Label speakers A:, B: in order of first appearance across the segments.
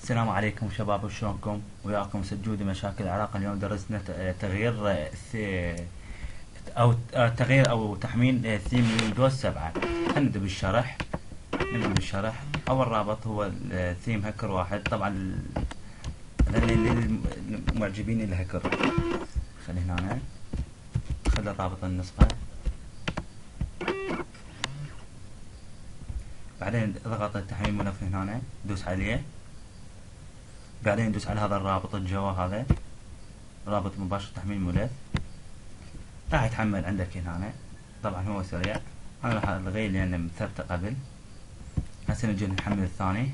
A: السلام عليكم شباب، وشلونكم؟ وياكم سجود مشاكل العراق. اليوم درسنا تغيير تغيير او تحميل ثيم ويندوز 7. نبدا بالشرح. اول رابط هو الثيم هكر واحد، طبعا للمعجبين الهكر. خلي هنا، خلي الرابط النسخة. بعدين اضغط تحميل ملف هنا، دوس عليه. بعدين ندوس على هذا الرابط الجوا، هذا رابط مباشر تحميل ملف. راح يتحمل عندك هنا. طبعا هو سريع، انا راح الغيه لان مثبته قبل. هسه نجي نحمل الثاني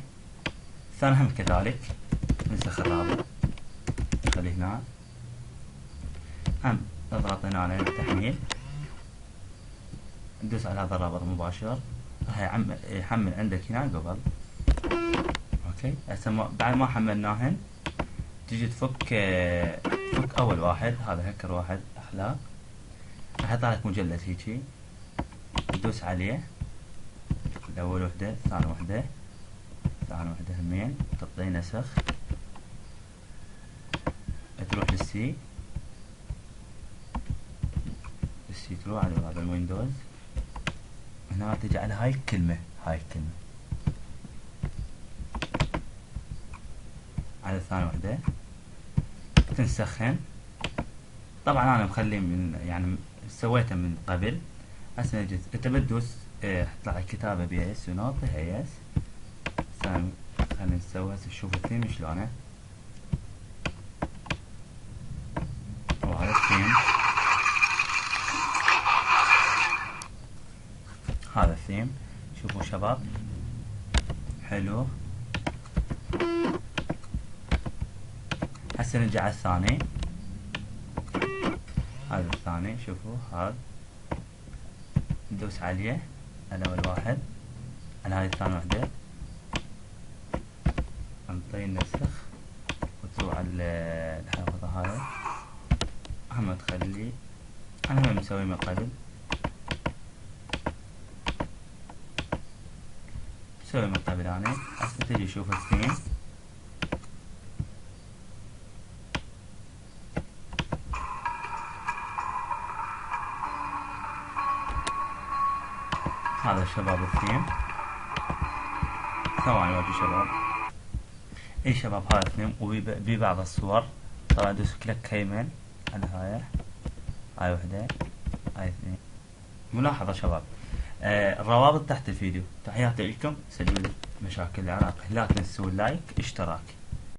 A: هم كذلك. نسخ الرابط، خليه هنا، هم اضغط هنا على التحميل، ندوس على هذا الرابط مباشر، راح يحمل عندك هنا قبل. اوكي، هسه بعد ما حملناهن تجي تفك اول واحد، هذا هكر واحد اخلاق. راح يطلع لك مجلد هيجي، تدوس عليه، الاول وحده، ثاني وحده، همين، تعطيه نسخ، تروح للسي تروح على هذا الويندوز. هنا تجي على هاي الكلمة، على ثاني وحدة تنسخن. طبعا انا مخلي من يعني سويته من قبل. هسه نجي انت بتدوس تطلع الكتابة بي اس ونعطيها يس. خلينا نسوي هسه، نشوف الثيم شلونه. وهذا الثيم، هذا الثيم، شوفوا شباب، حلو. هسه نرجع على الثاني، هذا الثاني، شوفوا هذا، ندوس عليه على اول واحد، على هاي الثاني وحدة، نعطيه النسخ، وتروح على الحافظة هذا، هم تخلي، انا مسوي من قبل، انا هسه تجي شوف الثيم. هذا شباب الثيم، ثواني واجي شباب. اي شباب، هذا الثيم وببعض الصور. طبعا ادوس كليك يمين على هاي وحدة، هاي اثنين. ملاحظة شباب، الروابط تحت الفيديو. تحياتي لكم، سجود مشاكل العراق. لا تنسوا اللايك، اشتراك.